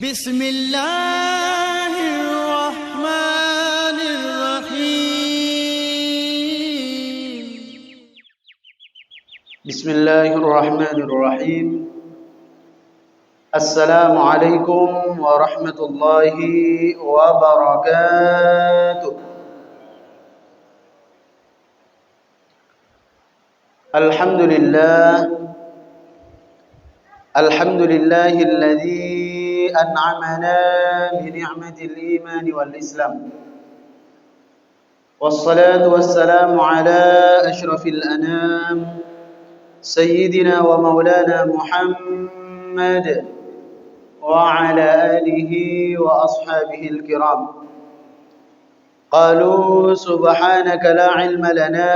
بسم الله الرحمن الرحيم بسم الله الرحمن الرحيم السلام عليكم ورحمة الله وبركاته الحمد لله الذي أنعمنا بنعمة الإيمان والإسلام والصلاة والسلام على أشرف الأنام سيدنا ومولانا محمد وعلى آله وأصحابه الكرام قالوا سبحانك لا علم لنا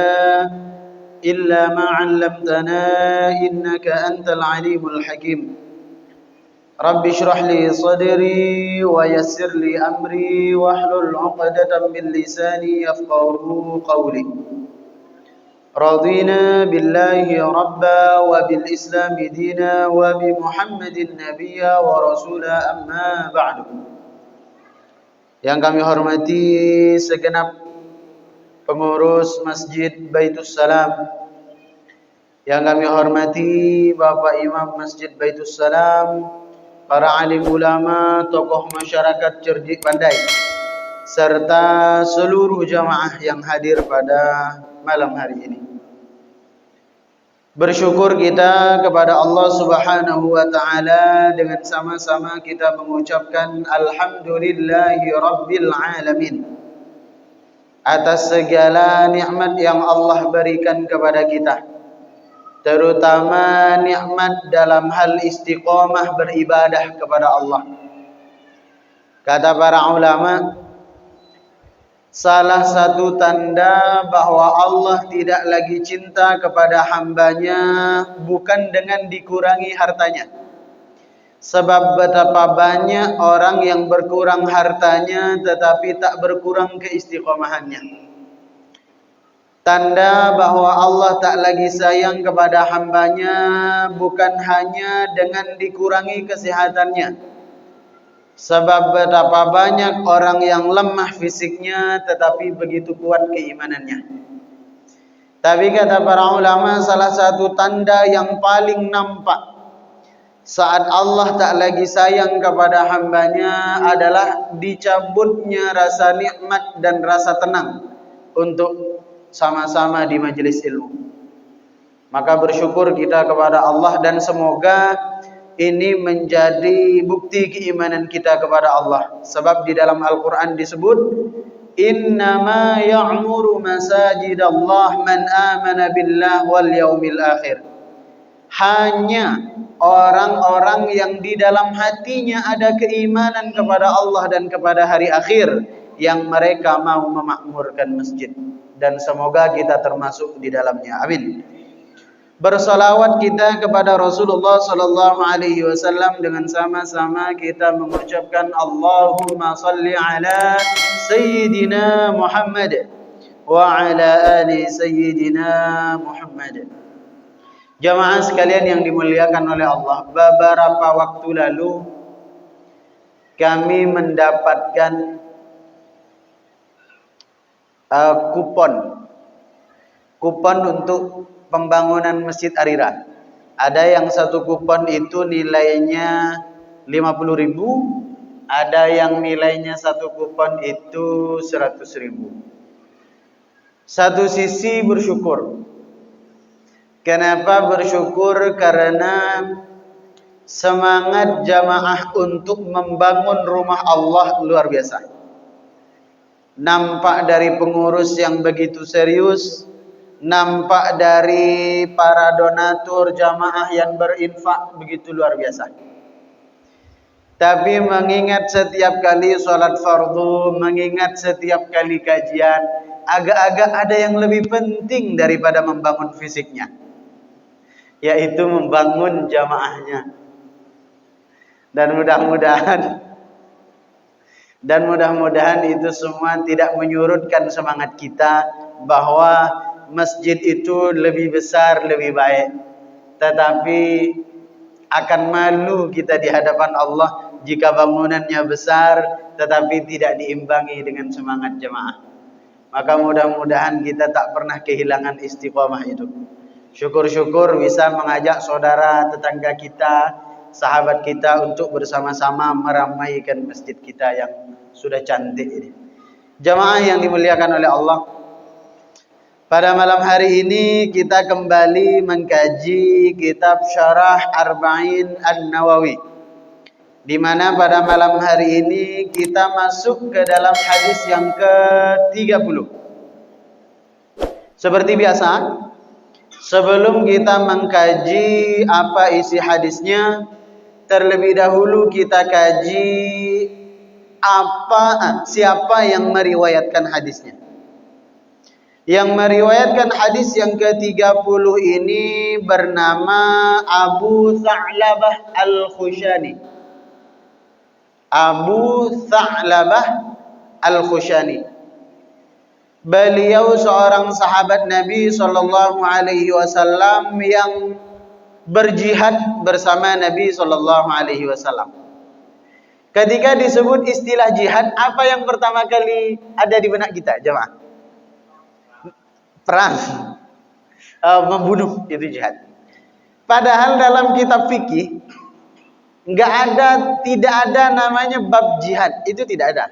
إلا ما علمتنا إنك أنت العليم الحكيم رب اشرح لي صدري ويسر لي أمري واحلل عقدة من لساني يفقهوا قولي رضينا بالله ربا وبالإسلام دينا وبمحمد نبيا ورسولا أما بعد. Yang kami hormati segenap pengurus Masjid Baitus Salam, yang kami hormati Bapak Imam Masjid Baitus Salam, para alim ulama, tokoh masyarakat cerdik pandai, serta seluruh jamaah yang hadir pada malam hari ini. Bersyukur kita kepada Allah Subhanahu wa taala dengan sama-sama kita mengucapkan alhamdulillahi rabbil alamin atas segala nikmat yang Allah berikan kepada kita, terutama nikmat dalam hal istiqamah beribadah kepada Allah. Kata para ulama, salah satu tanda bahwa Allah tidak lagi cinta kepada hambanya bukan dengan dikurangi hartanya. Sebab betapa banyak orang yang berkurang hartanya tetapi tak berkurang keistiqomahannya. Tanda bahwa Allah tak lagi sayang kepada hambanya bukan hanya dengan dikurangi kesehatannya. Sebab betapa banyak orang yang lemah fisiknya tetapi begitu kuat keimanannya. Tapi kata para ulama, salah satu tanda yang paling nampak saat Allah tak lagi sayang kepada hambanya adalah dicabutnya rasa nikmat dan rasa tenang untuk sama-sama di majelis ilmu. Maka bersyukur kita kepada Allah dan semoga ini menjadi bukti keimanan kita kepada Allah. Sebab di dalam Al-Quran disebut, innama ya'muru masajidallah man amana billah wal yaumil akhir. Hanya orang-orang yang di dalam hatinya ada keimanan kepada Allah dan kepada hari akhir yang mereka mau memakmurkan masjid. Dan semoga kita termasuk di dalamnya. Amin. Bersalawat kita kepada Rasulullah sallallahu alaihi wasallam dengan sama-sama kita mengucapkan Allahumma salli ala sayyidina Muhammad wa ala ali sayyidina Muhammad. Jamaah sekalian yang dimuliakan oleh Allah, beberapa waktu lalu kami mendapatkan kupon untuk pembangunan Masjid Arira. Ada yang satu kupon itu nilainya 50.000, ada yang nilainya satu kupon itu 100.000. Satu sisi bersyukur. Kenapa bersyukur? Karena semangat jamaah untuk membangun rumah Allah luar biasa. Nampak dari pengurus yang begitu serius, nampak dari para donatur jamaah yang berinfak begitu luar biasa. Tapi mengingat setiap kali sholat fardu, mengingat setiap kali kajian, agak-agak ada yang lebih penting daripada membangun fisiknya, yaitu membangun jamaahnya. Dan mudah-mudahan itu semua tidak menyurutkan semangat kita bahwa masjid itu lebih besar, lebih baik. Tetapi akan malu kita di hadapan Allah jika bangunannya besar tetapi tidak diimbangi dengan semangat jemaah. Maka mudah-mudahan kita tak pernah kehilangan istiqomah itu. Syukur-syukur bisa mengajak saudara, tetangga kita, sahabat kita untuk bersama-sama meramaikan masjid kita yang sudah cantik ini. Jamaah yang dimuliakan oleh Allah, pada malam hari ini kita kembali mengkaji kitab Syarah Arba'in An-Nawawi, di mana pada malam hari ini kita masuk ke dalam hadis yang ke-30. Seperti biasa, sebelum kita mengkaji apa isi hadisnya, terlebih dahulu kita kaji siapa yang meriwayatkan hadisnya. Yang meriwayatkan hadis yang ke-30 ini bernama Abu Tha'labah Al-Khushani. Abu Tha'labah Al-Khushani. Beliau seorang sahabat Nabi SAW yang berjihad bersama Nabi SAW. Ketika disebut istilah jihad, apa yang pertama kali ada di benak kita, jemaah? Perang, membunuh, itu jihad. Padahal dalam kitab fikih tidak ada namanya bab jihad, itu tidak ada.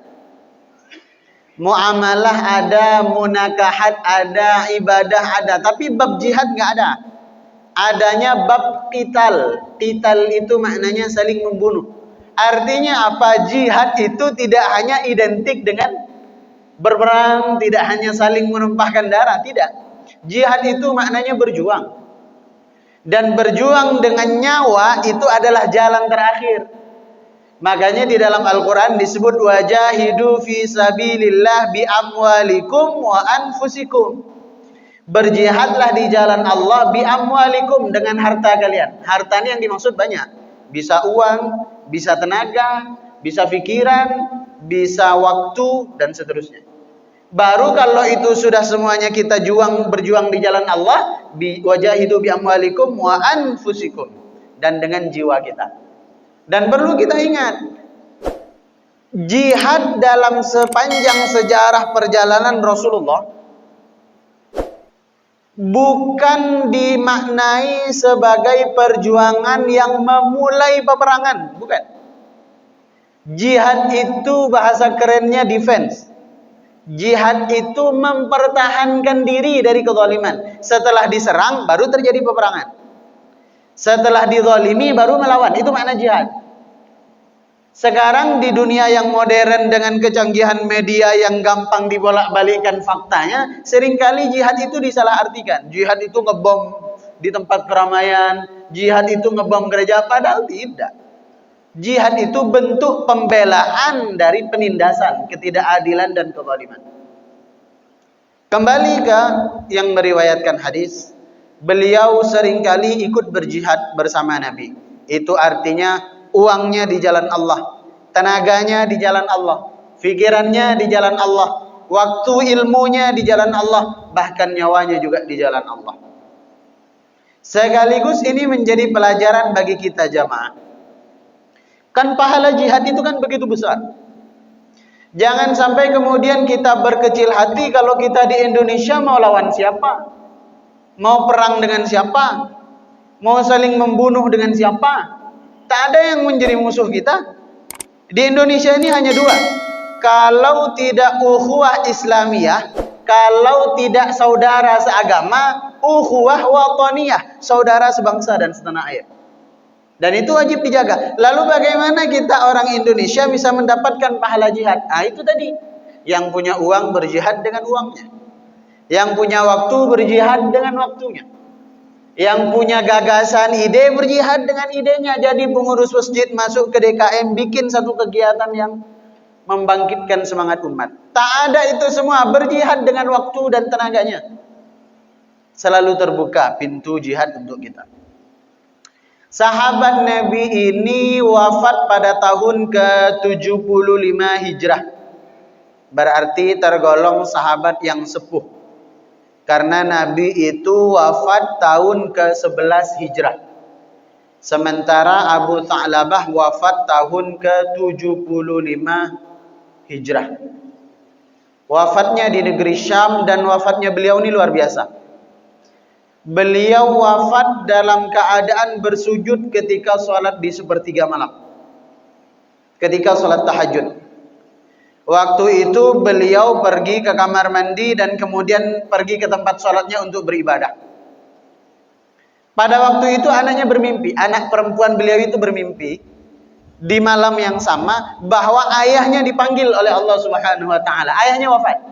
Muamalah ada, munakahat ada, ibadah ada, tapi bab jihad nggak ada. Adanya bab qital. Qital itu maknanya saling membunuh. Artinya apa? Jihad itu tidak hanya identik dengan berperang, tidak hanya saling menumpahkan darah, tidak. Jihad itu maknanya berjuang. Dan berjuang dengan nyawa itu adalah jalan terakhir. Makanya di dalam Al-Quran disebut wajahidu fi sabilillah bi amwalikum wa anfusikum. Berjihadlah di jalan Allah bi amwalikum, dengan harta kalian. Harta ini yang dimaksud banyak. Bisa uang, bisa tenaga, bisa pikiran, bisa waktu, dan seterusnya. Baru kalau itu sudah semuanya kita berjuang di jalan Allah, wajahidu bi amwalikum wa anfusikum, dan dengan jiwa kita. Dan perlu kita ingat, jihad dalam sepanjang sejarah perjalanan Rasulullah bukan dimaknai sebagai perjuangan yang memulai peperangan, bukan. Jihad itu bahasa kerennya defense. Jihad itu mempertahankan diri dari kezaliman. Setelah diserang baru terjadi peperangan. Setelah dizalimi baru melawan. Itu makna jihad. Sekarang di dunia yang modern dengan kecanggihan media yang gampang dibolak-balikkan faktanya, seringkali jihad itu disalahartikan. Jihad itu ngebom di tempat keramaian, jihad itu ngebom gereja, padahal tidak. Jihad itu bentuk pembelaan dari penindasan, ketidakadilan dan kezaliman. Kembali ke yang meriwayatkan hadis, beliau seringkali ikut berjihad bersama Nabi. Itu artinya uangnya di jalan Allah, tenaganya di jalan Allah, fikirannya di jalan Allah, waktu ilmunya di jalan Allah, bahkan nyawanya juga di jalan Allah. Sekaligus ini menjadi pelajaran bagi kita jamaah. Kan pahala jihad itu kan begitu besar. Jangan sampai kemudian kita berkecil hati kalau kita di Indonesia mau lawan siapa, mau perang dengan siapa, mau saling membunuh dengan siapa. Tak ada yang menjadi musuh kita. Di Indonesia ini hanya dua. Kalau tidak ukhuwah Islamiyah, kalau tidak saudara seagama, ukhuwah wataniyah, saudara sebangsa dan setanah air. Dan itu wajib dijaga. Lalu bagaimana kita orang Indonesia bisa mendapatkan pahala jihad? Ah, itu tadi. Yang punya uang berjihad dengan uangnya. Yang punya waktu berjihad dengan waktunya. Yang punya gagasan, ide berjihad dengan idenya. Jadi pengurus masjid masuk ke DKM, bikin satu kegiatan yang membangkitkan semangat umat. Tak ada itu semua, berjihad dengan waktu dan tenaganya. Selalu terbuka pintu jihad untuk kita. Sahabat Nabi ini wafat pada tahun ke-75 Hijrah. Berarti tergolong sahabat yang sepuh. Karena Nabi itu wafat tahun ke-11 Hijrah. Sementara Abu Tha'labah wafat tahun ke-75 Hijrah. Wafatnya di negeri Syam, dan wafatnya beliau ini luar biasa. Beliau wafat dalam keadaan bersujud ketika sholat di sepertiga malam. Ketika sholat tahajud. Waktu itu beliau pergi ke kamar mandi dan kemudian pergi ke tempat sholatnya untuk beribadah. Pada waktu itu anaknya bermimpi, anak perempuan beliau itu bermimpi di malam yang sama bahwa ayahnya dipanggil oleh Allah Subhanahu wa taala. Ayahnya wafat.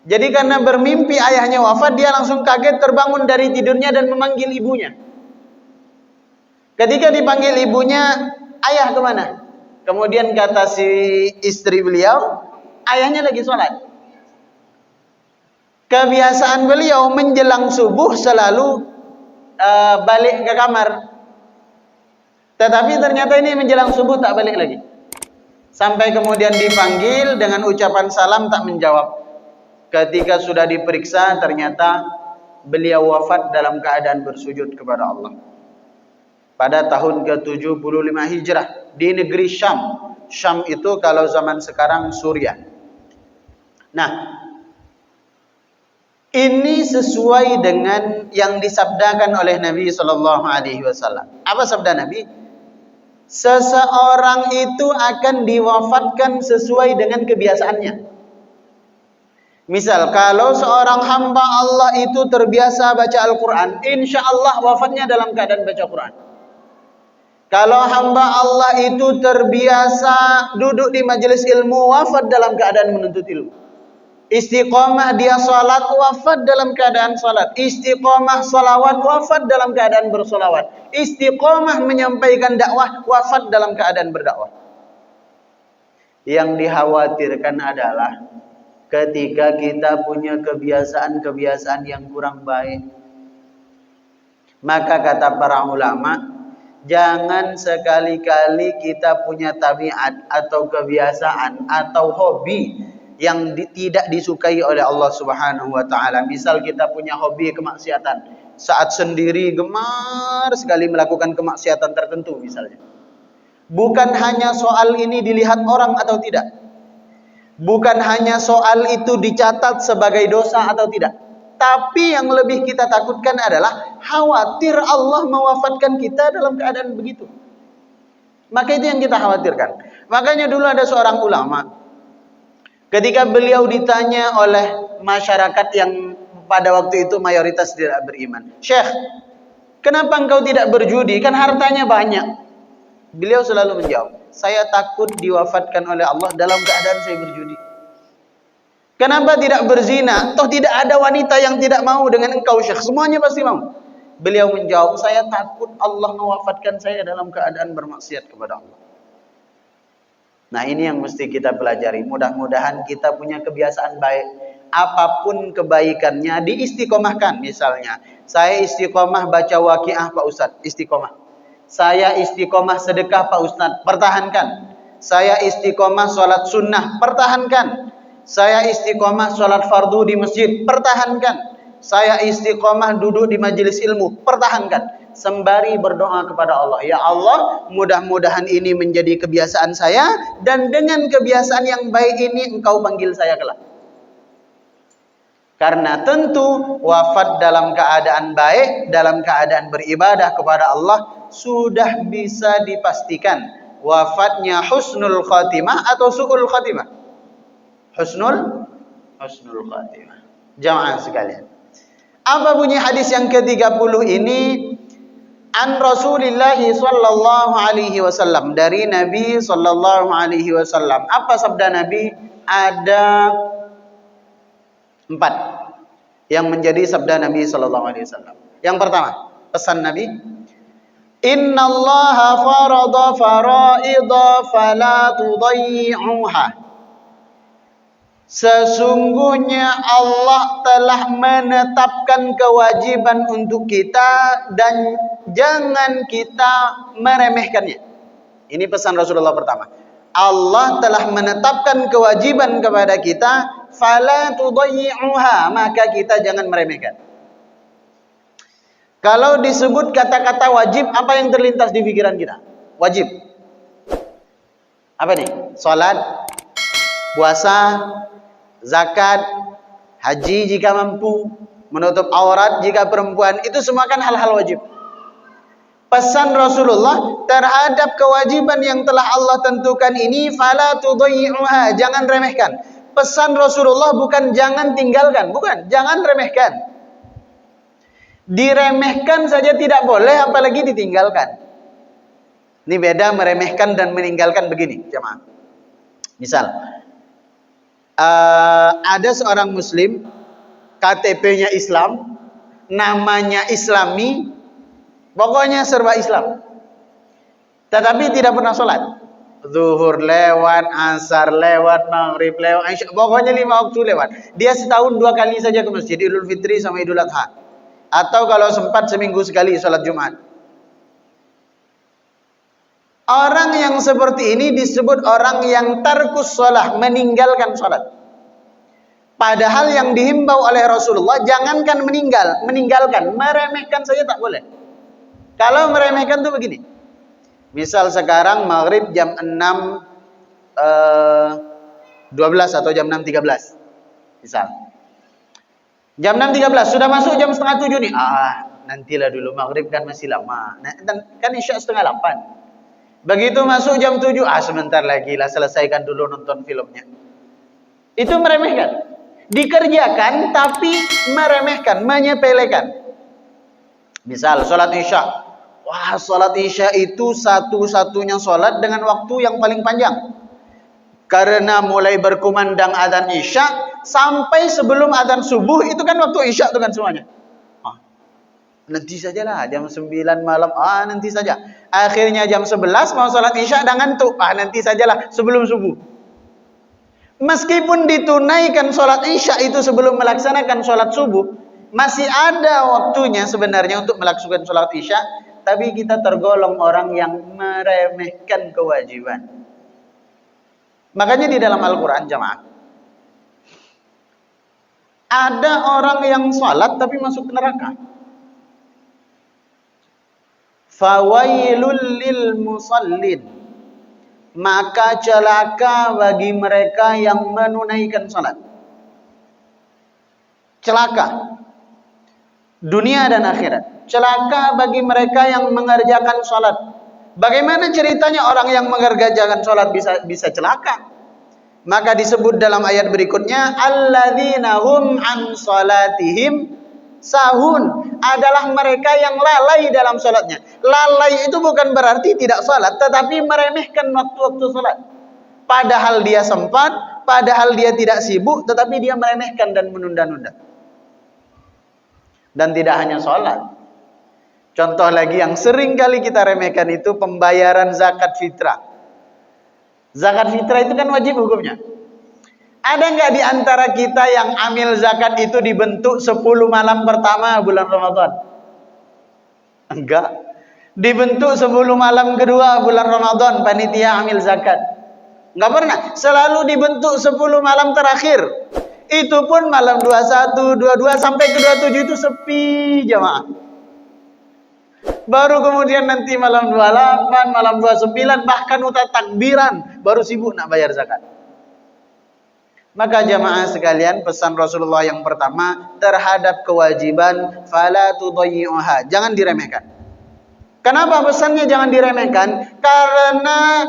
Jadi karena bermimpi ayahnya wafat, dia langsung kaget terbangun dari tidurnya dan memanggil ibunya. Ketika dipanggil ibunya, "Ayah kemana?" Kemudian kata si istri beliau, "Ayahnya lagi sholat." Kebiasaan beliau menjelang subuh selalu balik ke kamar. Tetapi ternyata ini menjelang subuh tak balik lagi. Sampai kemudian dipanggil dengan ucapan salam tak menjawab. Ketika sudah diperiksa ternyata beliau wafat dalam keadaan bersujud kepada Allah. Pada tahun ke-75 Hijrah di negeri Syam. Syam itu kalau zaman sekarang Suriah. Nah, ini sesuai dengan yang disabdakan oleh Nabi sallallahu alaihi wasallam. Apa sabda Nabi? Seseorang itu akan diwafatkan sesuai dengan kebiasaannya. Misal kalau seorang hamba Allah itu terbiasa baca Al-Quran, insya Allah wafatnya dalam keadaan baca Quran. Kalau hamba Allah itu terbiasa duduk di majelis ilmu, wafat dalam keadaan menuntut ilmu. Istiqomah dia salat, wafat dalam keadaan salat. Istiqomah salawat, wafat dalam keadaan bersolawat. Istiqomah menyampaikan dakwah, wafat dalam keadaan berdakwah. Yang dikhawatirkan adalah ketika kita punya kebiasaan-kebiasaan yang kurang baik. Maka kata para ulama, jangan sekali-kali kita punya tabiat atau kebiasaan atau hobi yang tidak disukai oleh Allah Subhanahu wa taala. Misal kita punya hobi kemaksiatan, saat sendiri gemar sekali melakukan kemaksiatan tertentu misalnya. Bukan hanya soal ini dilihat orang atau tidak. Bukan hanya soal itu dicatat sebagai dosa atau tidak. Tapi yang lebih kita takutkan adalah khawatir Allah mewafatkan kita dalam keadaan begitu. Maka itu yang kita khawatirkan. Makanya dulu ada seorang ulama, ketika beliau ditanya oleh masyarakat yang pada waktu itu mayoritas tidak beriman, "Syekh, kenapa engkau tidak berjudi? Kan hartanya banyak." Beliau selalu menjawab, "Saya takut diwafatkan oleh Allah dalam keadaan saya berjudi." "Kenapa tidak berzina? Toh tidak ada wanita yang tidak mau dengan engkau, Syekh. Semuanya pasti mau." Beliau menjawab, "Saya takut Allah mewafatkan saya dalam keadaan bermaksiat kepada Allah." Nah, ini yang mesti kita pelajari. Mudah-mudahan kita punya kebiasaan baik. Apapun kebaikannya diistiqomahkan. Misalnya, saya istiqomah baca waqiah Pak Ustadz, istiqomah. Saya istiqomah sedekah Pak Ustadz, pertahankan. Saya istiqomah sholat sunnah, pertahankan. Saya istiqomah sholat fardu di masjid, pertahankan. Saya istiqomah duduk di majelis ilmu, pertahankan. Sembari berdoa kepada Allah, "Ya Allah, mudah-mudahan ini menjadi kebiasaan saya, dan dengan kebiasaan yang baik ini engkau panggil saya kelak." Karena tentu wafat dalam keadaan baik, dalam keadaan beribadah kepada Allah, sudah bisa dipastikan wafatnya husnul khatimah atau su'ul khatimah. Husnul khatimah. Jamaah sekalian, apa bunyi hadis yang ke-30 ini? An Rasulillah sallallahu alaihi wasallam, dari Nabi sallallahu alaihi wasallam. Apa sabda Nabi? Ada 4 yang menjadi sabda Nabi sallallahu alaihi wasallam. Yang pertama, pesan Nabi, "Innallaha farada faraidha fala tudayyi'uha." Sesungguhnya Allah telah menetapkan kewajiban untuk kita dan jangan kita meremehkannya. Ini pesan Rasulullah pertama. Allah telah menetapkan kewajiban kepada kita, fala tudayyi'uha, maka kita jangan meremehkan. Kalau disebut kata-kata wajib, apa yang terlintas di pikiran kita? Wajib. Apa nih? Salat, puasa, zakat, haji jika mampu, menutup aurat jika perempuan, itu semua kan hal-hal wajib. Pesan Rasulullah terhadap kewajiban yang telah Allah tentukan ini, fala tudayyi'uha, jangan remehkan. Pesan Rasulullah bukan jangan tinggalkan, bukan, jangan remehkan. Diremehkan saja tidak boleh, apalagi ditinggalkan. Ini beda meremehkan dan meninggalkan begini, jemaah. Misal, ada seorang muslim, KTP-nya Islam, namanya Islami, pokoknya serba Islam, tetapi tidak pernah sholat. Zuhur lewat, asar lewat, maghrib lewat, pokoknya 5 waktu lewat. Dia setahun 2 kali saja ke masjid, Idul Fitri sama Idul Adha. Atau kalau sempat seminggu sekali sholat Jumat. Orang yang seperti ini disebut orang yang tarkus sholat, meninggalkan sholat. Padahal yang dihimbau oleh Rasulullah, jangankan meninggalkan, meremehkan saja tak boleh. Kalau meremehkan tuh begini. Misal sekarang maghrib jam 6.12 atau jam 6.13. Misal. Jam 6.13, sudah masuk jam setengah 7 nih. Nantilah dulu, maghrib kan masih lama. Kan isya setengah 8. Begitu masuk jam 7, sebentar lagi lah, selesaikan dulu nonton filmnya. Itu meremehkan. Dikerjakan tapi meremehkan, menyepelekan. Misal sholat isya. Wah, sholat isya itu satu-satunya sholat dengan waktu yang paling panjang. Karena mulai berkumandang adzan isya sampai sebelum adzan subuh, itu kan waktu isya itu kan semuanya. Nanti sajalah jam 9 malam, nanti saja. Akhirnya jam 11 mau sholat isya dan ngantuk, nanti sajalah sebelum subuh. Meskipun ditunaikan sholat isya itu sebelum melaksanakan sholat subuh, masih ada waktunya sebenarnya untuk melaksanakan sholat isya, tapi kita tergolong orang yang meremehkan kewajiban. Makanya di dalam Al-Quran, jamaah, ada orang yang sholat tapi masuk neraka. Fawailul lil musallin, maka celaka bagi mereka yang menunaikan salat. Celaka dunia dan akhirat. Celaka bagi mereka yang mengerjakan salat. Bagaimana ceritanya orang yang mengerjakan salat bisa celaka? Maka disebut dalam ayat berikutnya, alladzina hum an salatihim sahun, adalah mereka yang lalai dalam sholatnya. Lalai itu bukan berarti tidak sholat, tetapi meremehkan waktu-waktu sholat. Padahal dia sempat, padahal dia tidak sibuk, tetapi dia meremehkan dan menunda-nunda. Dan tidak hanya sholat. Contoh lagi yang sering kali kita remehkan itu pembayaran zakat fitrah. Zakat fitrah itu kan wajib hukumnya. Ada nggak di antara kita yang amil zakat itu dibentuk 10 malam pertama bulan Ramadan? Enggak. Dibentuk 10 malam kedua bulan Ramadan, panitia amil zakat. Enggak pernah. Selalu dibentuk 10 malam terakhir. Itu pun malam 21, 22 sampai ke 27 itu sepi jamaah. Baru kemudian nanti malam 28, malam 29, bahkan udah takbiran, baru sibuk nak bayar zakat. Maka jamaah sekalian, pesan Rasulullah yang pertama terhadap kewajiban, fala tudayyi'uha, jangan diremehkan. Kenapa pesannya jangan diremehkan? Karena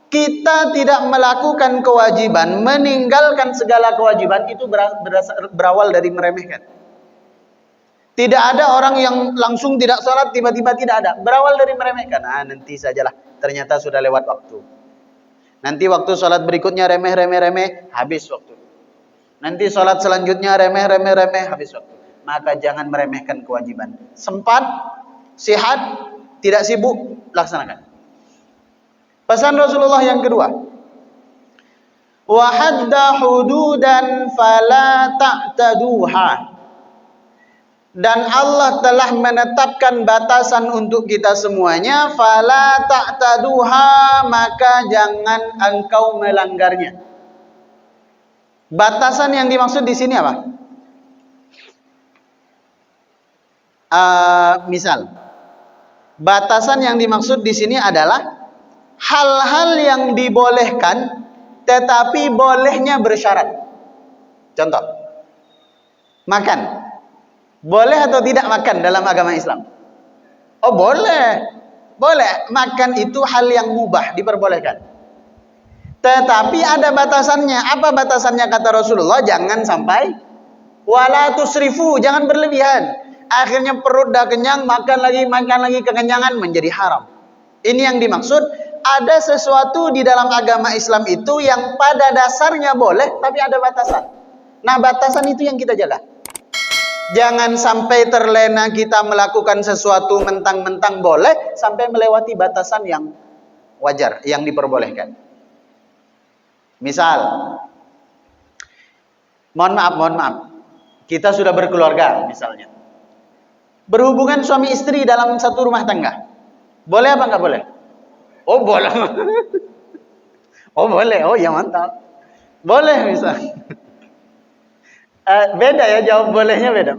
kita tidak melakukan kewajiban, meninggalkan segala kewajiban itu berawal dari meremehkan. Tidak ada orang yang langsung tidak sholat tiba-tiba tidak ada, berawal dari meremehkan. Nanti sajalah, ternyata sudah lewat waktu. Nanti waktu sholat berikutnya remeh, habis waktu. Nanti sholat selanjutnya remeh, habis waktu. Maka jangan meremehkan kewajiban. Sempat, sihat, tidak sibuk, laksanakan. Pesan Rasulullah yang kedua. Wa hadda hududan fala ta'taduha. Dan Allah telah menetapkan batasan untuk kita semuanya, fala ta'taduha, maka jangan engkau melanggarnya. Batasan yang dimaksud di sini apa? Misal, batasan yang dimaksud di sini adalah hal-hal yang dibolehkan tetapi bolehnya bersyarat. Contoh, makan. Boleh atau tidak makan dalam agama Islam? Oh, boleh. Boleh. Makan itu hal yang mubah, diperbolehkan. Tetapi ada batasannya. Apa batasannya kata Rasulullah? Jangan sampai wala tusrifu, jangan berlebihan. Akhirnya perut dah kenyang, makan lagi kekenyangan, menjadi haram. Ini yang dimaksud, ada sesuatu di dalam agama Islam itu yang pada dasarnya boleh, tapi ada batasan. Nah, batasan itu yang kita jaga. Jangan sampai terlena kita melakukan sesuatu mentang-mentang boleh, sampai melewati batasan yang wajar, yang diperbolehkan. Misal, mohon maaf, kita sudah berkeluarga misalnya. Berhubungan suami istri dalam satu rumah tangga. Boleh apa enggak boleh? Oh, boleh. Oh, boleh. Oh, ya mantap. Boleh misalnya. Beda ya, jawab bolehnya beda.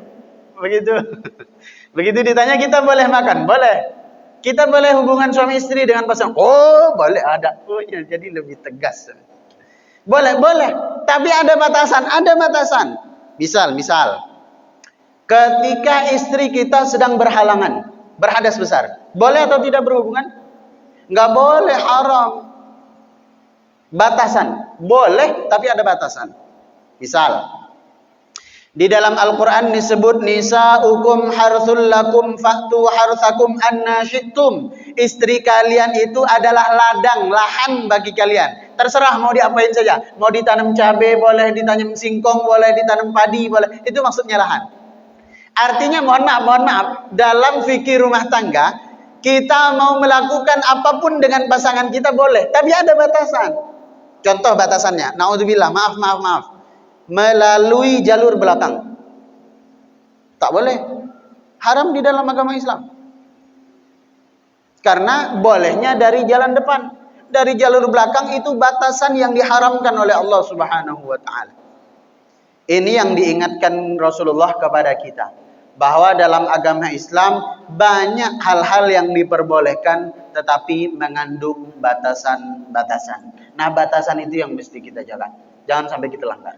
Begitu ditanya kita boleh makan, boleh. Kita boleh hubungan suami istri dengan pasangan. Oh, boleh, ada. Oh, ya, jadi lebih tegas. Boleh. Tapi ada batasan. Misal. Ketika istri kita sedang berhalangan, berhadas besar, boleh atau tidak berhubungan? Nggak boleh, haram. Batasan, boleh tapi ada batasan. Misal, di dalam Al-Quran disebut nisa'ukum harthul lakum fa'tu harthakum anna syi'tum. Istri kalian itu adalah ladang, lahan bagi kalian. Terserah mau diapain saja. Mau ditanam cabai boleh, ditanam singkong boleh, ditanam padi boleh. Itu maksudnya lahan. Artinya mohon maaf, dalam fikih rumah tangga, kita mau melakukan apapun dengan pasangan kita boleh, tapi ada batasan. Contoh batasannya, naudzubillah, maaf. Melalui jalur belakang. Tak boleh. Haram di dalam agama Islam. Karena bolehnya dari jalan depan. Dari jalur belakang itu batasan yang diharamkan oleh Allah Subhanahu wa ta'ala. Ini yang diingatkan Rasulullah kepada kita. Bahwa dalam agama Islam banyak hal-hal yang diperbolehkan tetapi mengandung batasan-batasan. Nah, batasan itu yang mesti kita jaga. Jangan sampai kita langgar.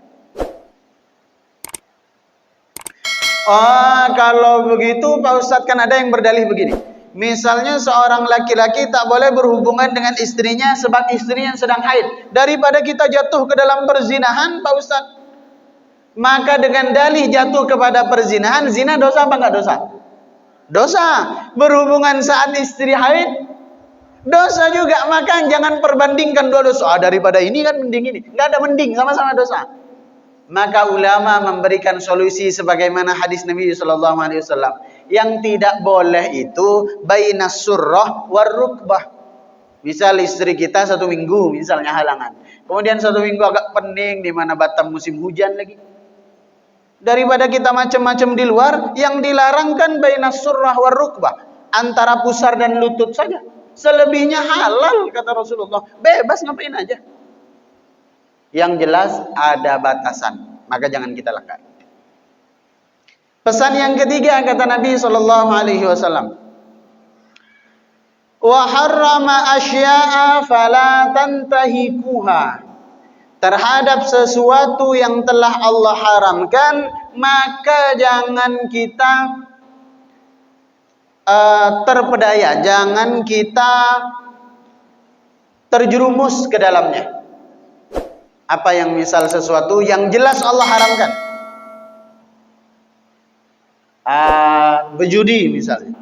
Oh, kalau begitu Pak Ustadz, kan ada yang berdalih begini. Misalnya seorang laki-laki tak boleh berhubungan dengan istrinya sebab istrinya sedang haid. Daripada kita jatuh ke dalam perzinahan, Pak Ustadz. Maka dengan dalih jatuh kepada perzinahan, zina dosa apa enggak dosa? Dosa. Berhubungan saat istri haid, dosa juga. Maka jangan perbandingkan dua dosa. Daripada ini kan mending ini. Enggak ada mending, sama-sama dosa. Maka ulama memberikan solusi sebagaimana hadis Nabi SAW. Yang tidak boleh itu bainas surrah war rukbah. Misal istri kita 1 minggu misalnya halangan. Kemudian 1 minggu agak pening, di mana Batam musim hujan lagi. Daripada kita macam-macam di luar, yang dilarang kan bainas surrah war rukbah, antara pusar dan lutut saja. Selebihnya halal kata Rasulullah. Bebas ngapain aja. Yang jelas ada batasan, maka jangan kita langgar. Pesan yang ketiga kata Nabi SAW. Wa harrama asya'a fala tantahikuha. Terhadap sesuatu yang telah Allah haramkan, maka jangan kita terpedaya, jangan kita terjerumus ke dalamnya. Apa yang misal sesuatu yang jelas Allah haramkan, berjudi misalnya,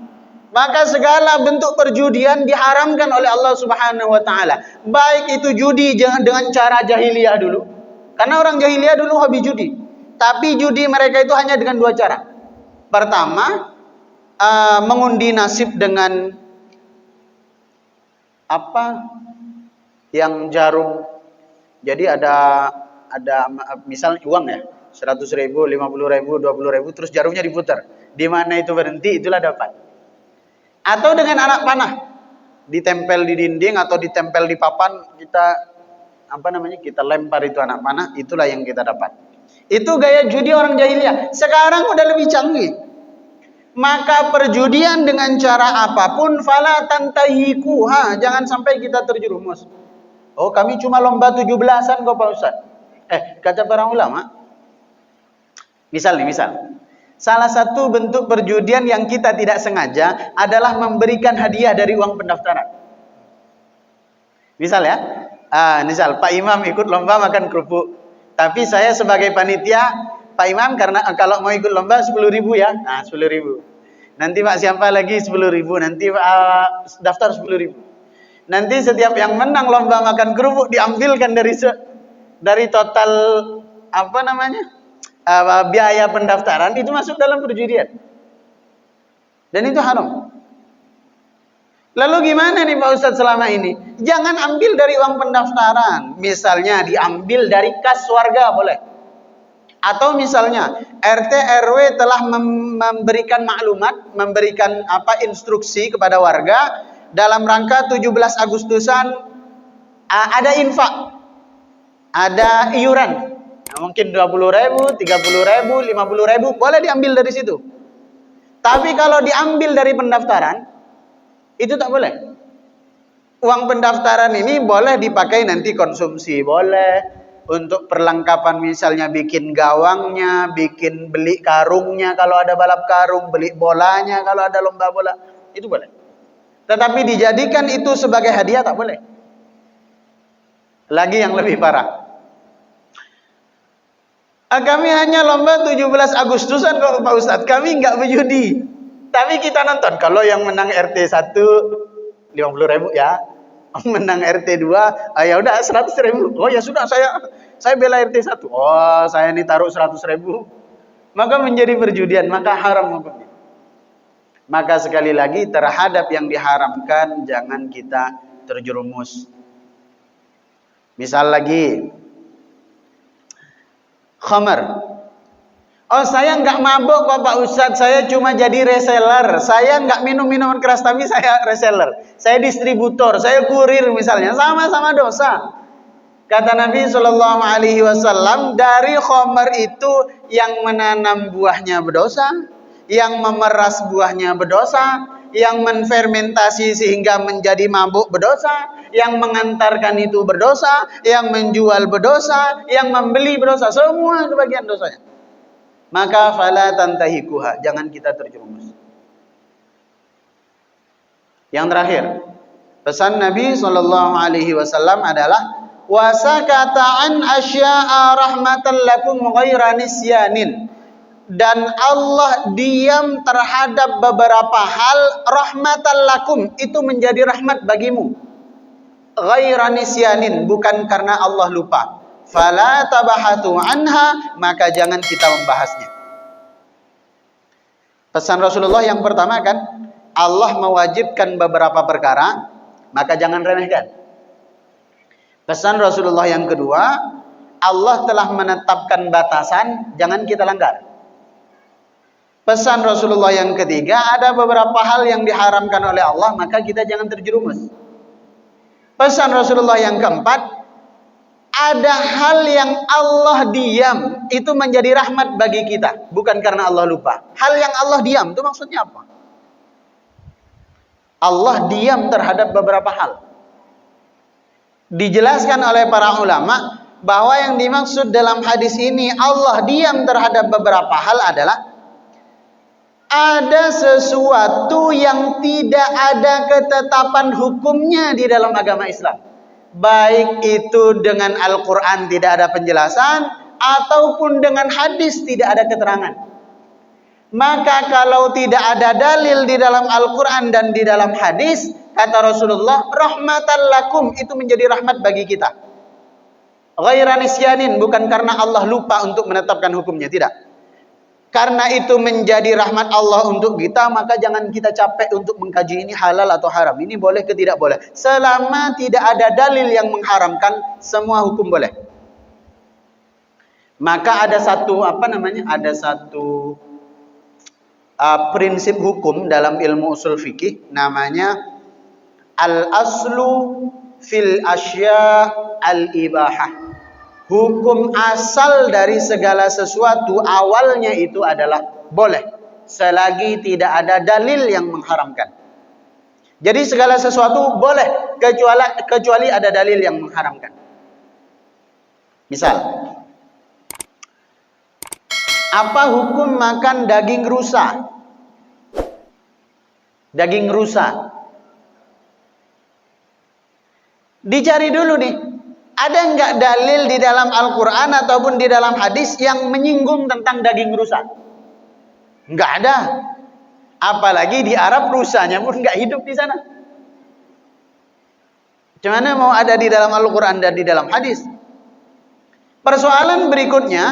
maka segala bentuk perjudian diharamkan oleh Allah Subhanahu wa ta'ala. Baik itu judi jangan dengan cara jahiliyah dulu. Karena orang jahiliyah dulu hobi judi. Tapi judi mereka itu hanya dengan 2 cara. Pertama, mengundi nasib dengan yang jarum. Jadi ada misal uang ya, 100.000, 50.000, 20.000, terus jarumnya diputar. Di mana itu berhenti, itulah dapat. Atau dengan anak panah, ditempel di dinding atau ditempel di papan, kita lempar itu anak panah, itulah yang kita dapat. Itu gaya judi orang jahiliyah. Sekarang udah lebih canggih. Maka perjudian dengan cara apapun fala tantahikuha, jangan sampai kita terjerumus. Oh, kami cuma lomba 17-an kok Pak Ustaz. Kata para ulama, misal. Salah satu bentuk perjudian yang kita tidak sengaja adalah memberikan hadiah dari uang pendaftaran. Misal ya, misal Pak Imam ikut lomba makan kerupuk. Tapi saya sebagai panitia, Pak Imam karena kalau mau ikut lomba 10.000 ya. Nah, 10.000. Nanti Pak siapa lagi 10.000, nanti daftar 10.000. Nanti setiap yang menang lomba makan kerupuk diambilkan dari total biaya pendaftaran, itu masuk dalam perjudian. Dan itu haram. Lalu gimana nih Pak Ustadz selama ini? Jangan ambil dari uang pendaftaran. Misalnya diambil dari kas warga boleh. Atau misalnya RT RW telah memberikan maklumat, memberikan instruksi kepada warga dalam rangka 17 Agustusan ada infak, ada iuran. Mungkin 20.000, 30.000, 50.000 boleh diambil dari situ. Tapi kalau diambil dari pendaftaran itu tak boleh. Uang pendaftaran ini boleh dipakai nanti konsumsi, boleh untuk perlengkapan misalnya bikin gawangnya, beli karungnya kalau ada balap karung, beli bolanya kalau ada lomba bola, itu boleh. Tetapi dijadikan itu sebagai hadiah tak boleh. Lagi yang lebih parah. Kami hanya lomba 17 Agustusan kok Pak Ustadz, kami enggak berjudi. Tapi kita nonton, kalau yang menang RT 1 50.000 ya. Menang RT 2, ya udah 100.000. Oh ya sudah, saya bela RT 1. Oh, saya ini taruh 100.000. Maka menjadi perjudian, maka haram hukumnya. Maka sekali lagi terhadap yang diharamkan jangan kita terjerumus. Misal lagi khamar. Oh, saya enggak mabuk kok Pak Ustadz, saya cuma jadi reseller. Saya enggak minum minuman keras, tapi saya reseller. Saya distributor, saya kurir misalnya. Sama-sama dosa. Kata Nabi SAW, dari khamar itu yang menanam buahnya berdosa, yang memeras buahnya berdosa, yang menfermentasi sehingga menjadi mabuk berdosa, yang mengantarkan itu berdosa, yang menjual berdosa, yang membeli berdosa. Semua itu bagian dosanya. Maka fala tantahikuha, jangan kita terjerumus. Yang terakhir, pesan Nabi SAW adalah wasakata an asya'a rahmatan lakum ghaira nisyanin. Dan Allah diam terhadap beberapa hal rahmatan lakum, itu menjadi rahmat bagimu. Ghaira nisyanin, bukan karena Allah lupa. Fala tabahatu anha, maka jangan kita membahasnya. Pesan Rasulullah yang pertama kan, Allah mewajibkan beberapa perkara, maka jangan remehkan. Pesan Rasulullah yang kedua, Allah telah menetapkan batasan, jangan kita langgar. Pesan Rasulullah yang ketiga, ada beberapa hal yang diharamkan oleh Allah, maka kita jangan terjerumus. Pesan Rasulullah yang keempat, ada hal yang Allah diam, itu menjadi rahmat bagi kita, bukan karena Allah lupa. Hal yang Allah diam, itu maksudnya apa? Allah diam terhadap beberapa hal. Dijelaskan oleh para ulama bahwa yang dimaksud dalam hadis ini Allah diam terhadap beberapa hal adalah ada sesuatu yang tidak ada ketetapan hukumnya di dalam agama Islam. Baik itu dengan Al-Quran tidak ada penjelasan, ataupun dengan hadis tidak ada keterangan. Maka kalau tidak ada dalil di dalam Al-Quran dan di dalam hadis, kata Rasulullah, rahmatan lakum, itu menjadi rahmat bagi kita. Ghaira nisyanin, bukan karena Allah lupa untuk menetapkan hukumnya, tidak. Karena itu menjadi rahmat Allah untuk kita, maka jangan kita capek untuk mengkaji ini halal atau haram. Ini boleh ke tidak boleh. Selama tidak ada dalil yang mengharamkan, semua hukum boleh. Maka ada satu prinsip hukum dalam ilmu usul fikih, namanya al-aslu fil asya al-ibahah. Hukum asal dari segala sesuatu awalnya itu adalah boleh. selagi tidak ada dalil yang mengharamkan. Jadi segala sesuatu boleh kecuali ada dalil yang mengharamkan. Misal, apa hukum makan daging rusa? Daging rusa. Dicari dulu nih, ada enggak dalil di dalam Al-Quran ataupun di dalam hadis yang menyinggung tentang daging rusa? Enggak ada. Apalagi di Arab rusanya pun enggak hidup di sana. Gimana mau ada di dalam Al-Quran dan di dalam hadis? Persoalan berikutnya,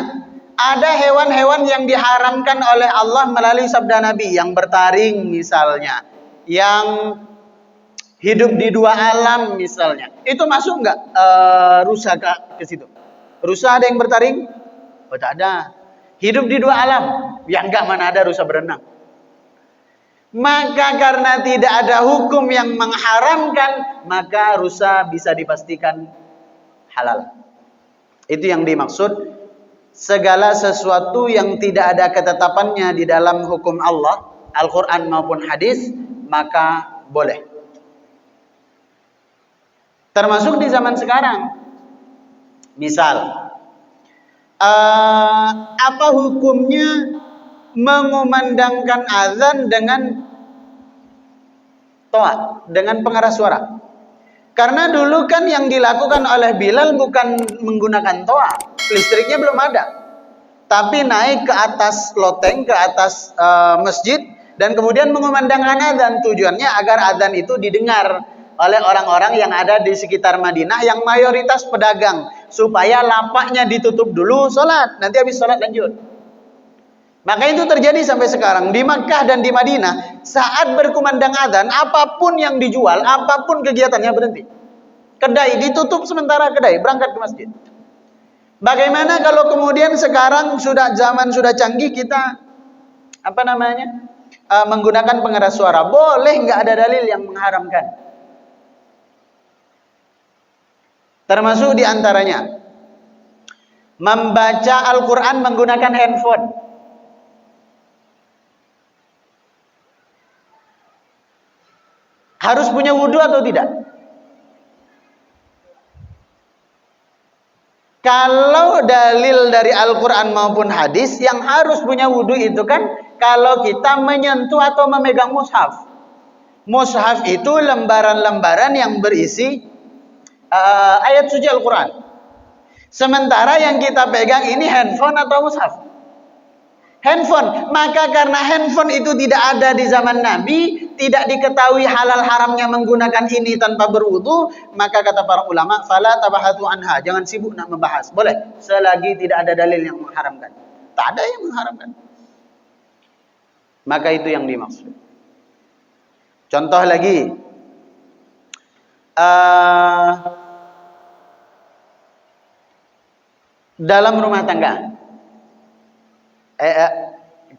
ada hewan-hewan yang diharamkan oleh Allah melalui sabda Nabi, yang bertaring misalnya, yang hidup di dua alam misalnya. Itu masuk enggak rusa ke situ? Rusa ada yang bertaring? Oh, tak ada. Hidup di dua alam? Ya enggak, mana ada rusa berenang. Maka karena tidak ada hukum yang mengharamkan, maka rusa bisa dipastikan halal. Itu yang dimaksud, segala sesuatu yang tidak ada ketetapannya di dalam hukum Allah, Al-Quran maupun hadis, maka boleh. Termasuk di zaman sekarang. Misal, apa hukumnya mengumandangkan azan dengan toa, dengan pengeras suara? Karena dulu kan yang dilakukan oleh Bilal bukan menggunakan toa, listriknya belum ada, tapi naik ke atas loteng, ke atas masjid, dan kemudian mengumandangkan azan. Tujuannya agar azan itu didengar oleh orang-orang yang ada di sekitar Madinah yang mayoritas pedagang, supaya lapaknya ditutup dulu, sholat, nanti habis sholat lanjut. Maka itu terjadi sampai sekarang di Makkah dan di Madinah. Saat berkumandang azan, apapun yang dijual, apapun kegiatannya berhenti. Kedai ditutup sementara, kedai berangkat ke masjid. Bagaimana kalau kemudian sekarang zaman sudah canggih, kita menggunakan pengeras suara? Boleh, nggak ada dalil yang mengharamkan. Termasuk diantaranya membaca Al-Quran menggunakan handphone. Harus punya wudhu atau tidak? Kalau dalil dari Al-Quran maupun hadis, yang harus punya wudhu itu kan kalau kita menyentuh atau memegang mushaf. Mushaf itu lembaran-lembaran yang berisi ayat suci Al-Quran. Sementara yang kita pegang ini handphone atau mushaf? Handphone. Maka karena handphone itu tidak ada di zaman Nabi, tidak diketahui halal haramnya menggunakan ini tanpa berwudu, maka kata para ulama, fala tabahatu anha, jangan sibuk nak membahas. Boleh, selagi tidak ada dalil yang mengharamkan. Tak ada yang mengharamkan. Maka itu yang dimaksud. Contoh lagi, dalam rumah tangga.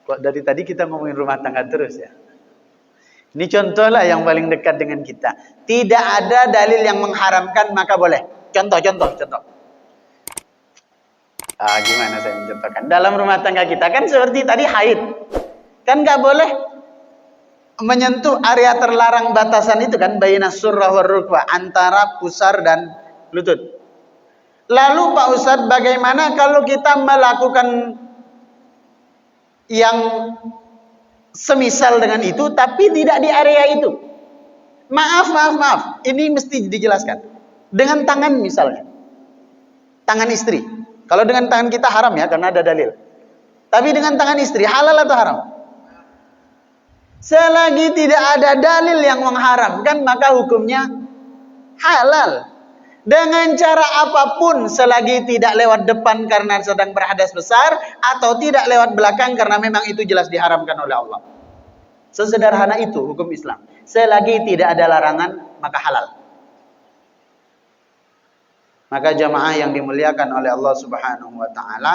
Kok dari tadi kita ngomongin rumah tangga terus ya? Ini contohlah yang paling dekat dengan kita. Tidak ada dalil yang mengharamkan, maka boleh. Contoh. Gimana saya mencontohkan? Dalam rumah tangga kita kan seperti tadi haid. Kan nggak boleh menyentuh area terlarang batasan itu kan, bainas surrah war rukbah, antara pusar dan lutut. Lalu Pak Ustadz, bagaimana kalau kita melakukan yang semisal dengan itu tapi tidak di area itu? Maaf, ini mesti dijelaskan. Dengan tangan misalnya, tangan istri. Kalau dengan tangan kita haram ya, karena ada dalil. Tapi dengan tangan istri halal atau haram? Selagi tidak ada dalil yang mengharamkan, maka hukumnya halal. Dengan cara apapun, selagi tidak lewat depan karena sedang berhadas besar, atau tidak lewat belakang karena memang itu jelas diharamkan oleh Allah. Sesederhana itu hukum Islam. Selagi tidak ada larangan, maka halal. Maka jamaah yang dimuliakan oleh Allah Subhanahu wa ta'ala,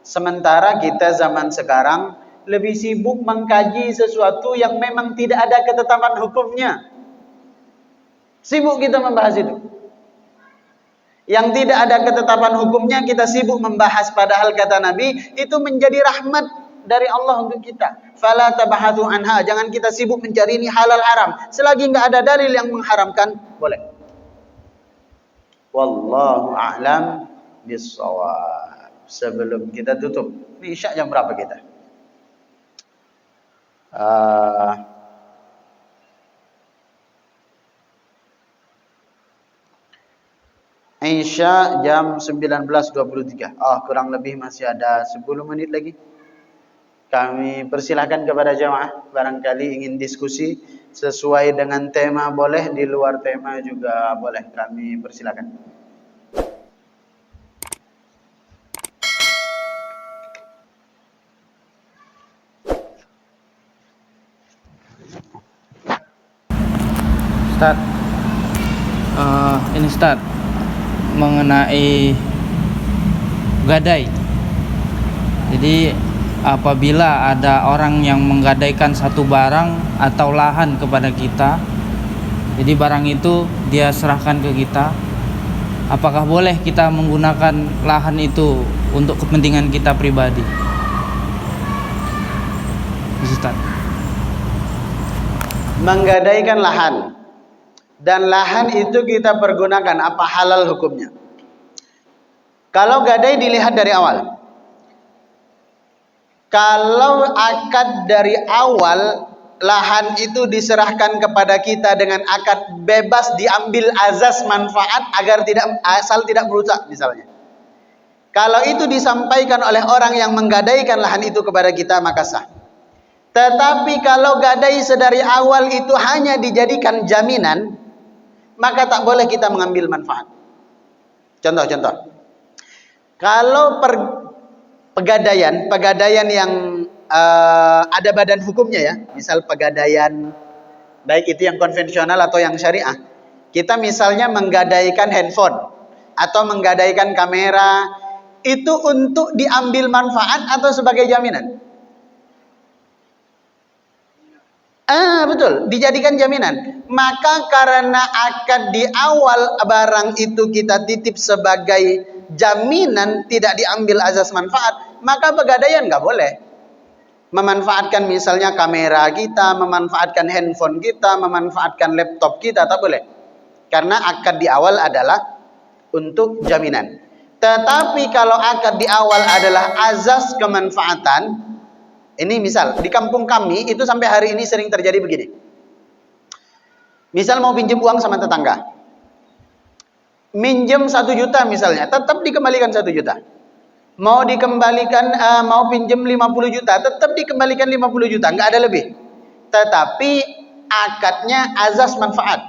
sementara kita zaman sekarang lebih sibuk mengkaji sesuatu yang memang tidak ada ketetapan hukumnya. Sibuk kita membahas itu. Yang tidak ada ketetapan hukumnya kita sibuk membahas, padahal kata Nabi itu menjadi rahmat dari Allah untuk kita. Fala tabahathu anha, jangan kita sibuk mencari ini halal haram. Selagi enggak ada dalil yang mengharamkan, boleh. Wallahu a'lam bissawab. Sebelum kita tutup, ini isya jam berapa kita? Isya jam 19.23. Kurang lebih masih ada 10 menit lagi. Kami persilahkan kepada jamaah, barangkali ingin diskusi sesuai dengan tema boleh, di luar tema juga boleh. Kami persilahkan. Ustaz, ini Ustaz, mengenai gadai. Jadi apabila ada orang yang menggadaikan satu barang atau lahan kepada kita, jadi barang itu dia serahkan ke kita, apakah boleh kita menggunakan lahan itu untuk kepentingan kita pribadi? Ustaz, menggadaikan lahan dan lahan itu kita pergunakan, apa halal hukumnya? Kalau gadai dilihat dari awal. Kalau akad dari awal lahan itu diserahkan kepada kita dengan akad bebas diambil azas manfaat agar asal tidak merusak misalnya. Kalau itu disampaikan oleh orang yang menggadaikan lahan itu kepada kita, maka sah. Tetapi kalau gadai sedari awal itu hanya dijadikan jaminan, maka tak boleh kita mengambil manfaat. Contoh. Kalau pegadaian yang ada badan hukumnya ya, misal pegadaian baik itu yang konvensional atau yang syariah. Kita misalnya menggadaikan handphone atau menggadaikan kamera, itu untuk diambil manfaat atau sebagai jaminan? Betul, dijadikan jaminan. Maka karena akad di awal barang itu kita titip sebagai jaminan, tidak diambil azas manfaat, maka pegadaian nggak boleh. Memanfaatkan misalnya kamera kita, memanfaatkan handphone kita, memanfaatkan laptop kita, tak boleh. Karena akad di awal adalah untuk jaminan. Tetapi kalau akad di awal adalah azas kemanfaatan, ini misal di kampung kami itu sampai hari ini sering terjadi begini. Misal mau pinjam uang sama tetangga, minjem 1 juta misalnya, tetap dikembalikan 1 juta. Mau dikembalikan, mau pinjam 50 juta, tetap dikembalikan 50 juta, nggak ada lebih. Tetapi akadnya azas manfaat.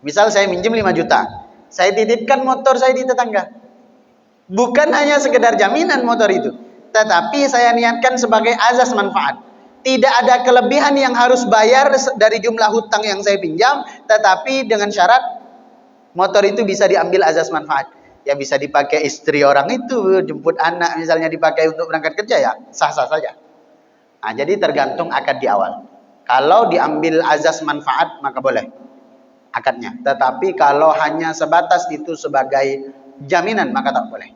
Misal saya minjem 5 juta, saya titipkan motor saya di tetangga. Bukan hanya sekedar jaminan motor itu, tetapi saya niatkan sebagai azas manfaat. Tidak ada kelebihan yang harus bayar dari jumlah hutang yang saya pinjam, tetapi dengan syarat motor itu bisa diambil azas manfaat. Ya bisa dipakai istri orang itu, jemput anak misalnya, dipakai untuk berangkat kerja, ya sah-sah saja. Nah, jadi tergantung akad di awal. Kalau diambil azas manfaat maka boleh akadnya. Tetapi kalau hanya sebatas itu sebagai jaminan maka tak boleh.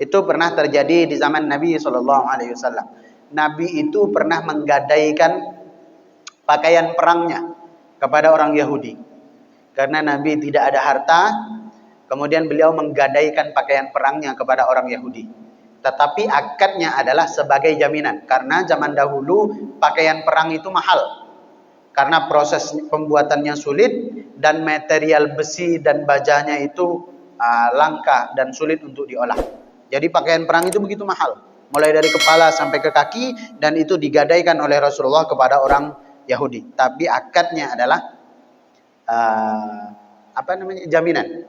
Itu pernah terjadi di zaman Nabi SAW. Nabi itu pernah menggadaikan pakaian perangnya kepada orang Yahudi. Karena Nabi tidak ada harta, kemudian beliau menggadaikan pakaian perangnya kepada orang Yahudi. Tetapi akadnya adalah sebagai jaminan. Karena zaman dahulu pakaian perang itu mahal. Karena proses pembuatannya sulit dan material besi dan bajanya itu langka dan sulit untuk diolah. Jadi pakaian perang itu begitu mahal, mulai dari kepala sampai ke kaki, dan itu digadaikan oleh Rasulullah kepada orang Yahudi. Tapi akadnya adalah jaminan,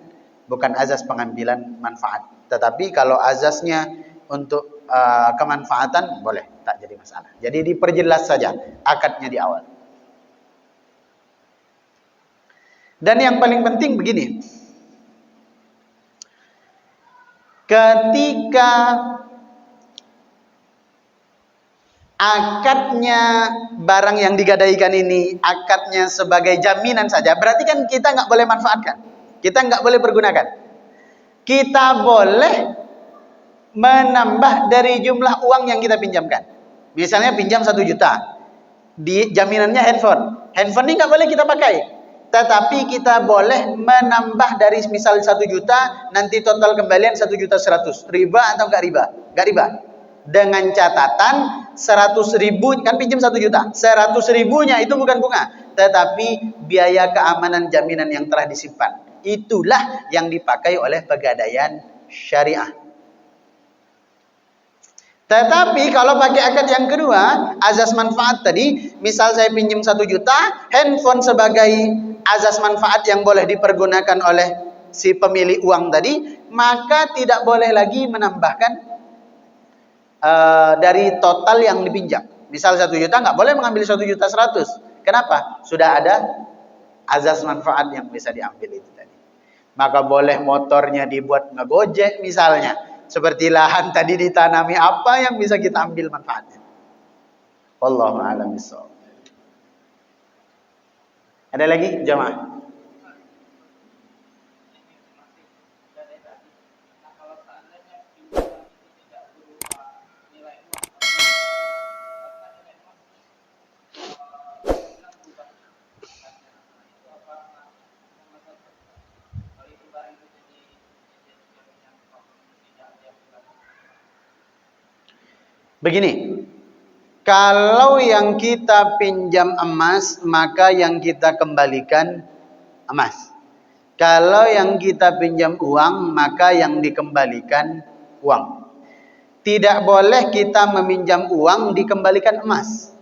bukan azas pengambilan manfaat. Tetapi kalau azasnya untuk kemanfaatan boleh, tak jadi masalah. Jadi diperjelas saja akadnya di awal. Dan yang paling penting begini. Ketika akadnya barang yang digadaikan ini, akadnya sebagai jaminan saja, berarti kan kita nggak boleh manfaatkan, kita nggak boleh pergunakan. Kita boleh menambah dari jumlah uang yang kita pinjamkan. Misalnya pinjam 1 juta, di jaminannya handphone. Handphone ini nggak boleh kita pakai, tetapi kita boleh menambah dari misal 1 juta, nanti total kembalian 1.100.000. Riba atau nggak riba? Nggak riba. Dengan catatan 100.000 kan pinjam 1 juta, 100.000-nya itu bukan bunga, tetapi biaya keamanan jaminan yang telah disimpan. Itulah yang dipakai oleh pegadaian syariah. Tetapi kalau pakai akad yang kedua, azas manfaat tadi, misal saya pinjam 1 juta, handphone sebagai azas manfaat yang boleh dipergunakan oleh si pemilik uang tadi, maka tidak boleh lagi menambahkan dari total yang dipinjam. Misal 1 juta, nggak boleh mengambil 1.100.000. Kenapa? Sudah ada azas manfaat yang bisa diambil itu tadi. Maka boleh motornya dibuat ngegojek misalnya. Seperti lahan tadi ditanami, apa yang bisa kita ambil manfaatnya. Wallahu a'lam bishawab. Ada lagi jamaah? Begini, kalau yang kita pinjam emas, maka yang kita kembalikan emas. Kalau yang kita pinjam uang, maka yang dikembalikan uang. Tidak boleh kita meminjam uang dikembalikan emas.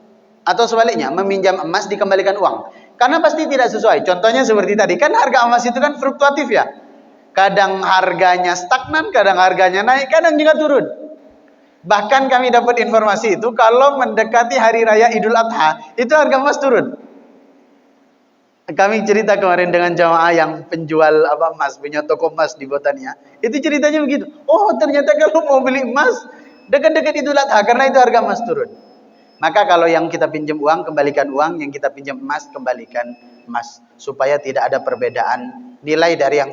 Atau sebaliknya, meminjam emas dikembalikan uang. Karena pasti tidak sesuai. Contohnya seperti tadi, kan harga emas itu kan fluktuatif ya. Kadang harganya stagnan, kadang harganya naik, kadang juga turun. Bahkan kami dapat informasi itu kalau mendekati hari raya Idul Adha, itu harga emas turun. Kami cerita kemarin dengan jamaah yang penjual emas, punya toko emas di Botania. Itu ceritanya begitu. Oh, ternyata kalau mau beli emas dekat-dekat Idul Adha, karena itu harga emas turun. Maka kalau yang kita pinjam uang, kembalikan uang, yang kita pinjam emas, kembalikan emas, supaya tidak ada perbedaan nilai dari yang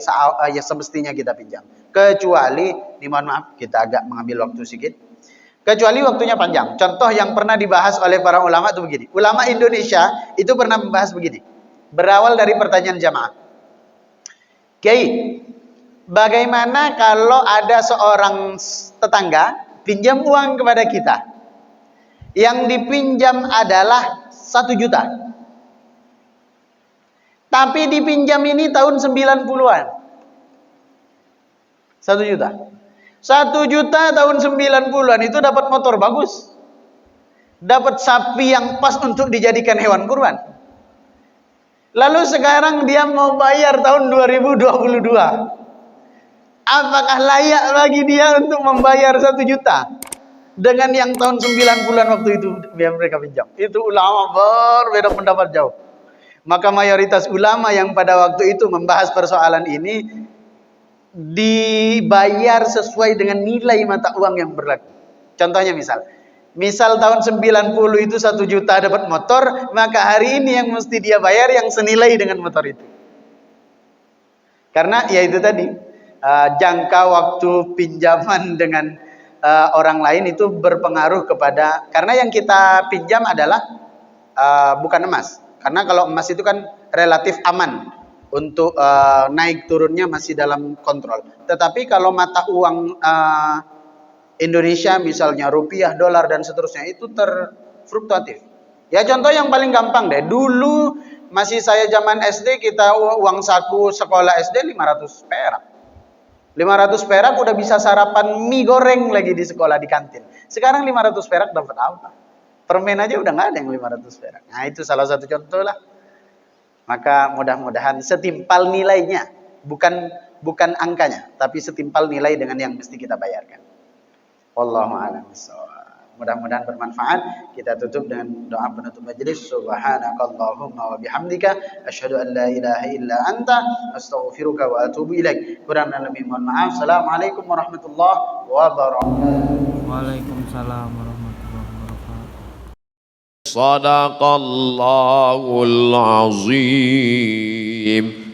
semestinya kita pinjam. Kecuali, mohon maaf, kita agak mengambil waktu sedikit. Kecuali waktunya panjang. Contoh yang pernah dibahas oleh para ulama itu begini. Ulama Indonesia itu pernah membahas begini. Berawal dari pertanyaan jamaah. Kiai, bagaimana kalau ada seorang tetangga pinjam uang kepada kita? Yang dipinjam adalah 1 juta. Tapi dipinjam ini tahun 90-an. 1 juta. 1 juta tahun 90-an itu dapat motor bagus. Dapat sapi yang pas untuk dijadikan hewan kurban. Lalu sekarang dia mau bayar tahun 2022. Apakah layak bagi dia untuk membayar 1 juta? Dengan yang tahun 90-an waktu itu mereka pinjam. Itu ulama berbeda pendapat jauh. Maka mayoritas ulama yang pada waktu itu membahas persoalan ini dibayar sesuai dengan nilai mata uang yang berlaku. Contohnya misal tahun 90 itu 1 juta dapat motor, maka hari ini yang mesti dia bayar yang senilai dengan motor itu. Karena ya itu tadi, jangka waktu pinjaman dengan orang lain itu berpengaruh kepada, karena yang kita pinjam adalah bukan emas. Karena kalau emas itu kan relatif aman. Untuk naik turunnya masih dalam kontrol. Tetapi kalau mata uang Indonesia misalnya rupiah, dolar dan seterusnya itu terfluktuatif. Ya contoh yang paling gampang deh. Dulu masih saya zaman SD, kita uang saku sekolah SD 500 perak. 500 perak udah bisa sarapan mie goreng lagi di sekolah di kantin. Sekarang 500 perak dapat apa? Permen aja udah nggak ada yang 500 perak. Nah itu salah satu contoh lah. Maka mudah-mudahan setimpal nilainya, bukan angkanya, tapi setimpal nilai dengan yang mesti kita bayarkan. Wallahu a'lam bishawab. Mudah-mudahan bermanfaat. Kita tutup dengan doa penutup majelis. Subhanakallahumma wa bihamdika asyhadu an la ilaha illa anta astaghfiruka wa atubu ilaik. Kurang dan lebih mohon maaf. Assalamualaikum warahmatullahi wabarakatuh. Waalaikumsalam warahmatullahi wabarakatuh. Sadaqallahul azim.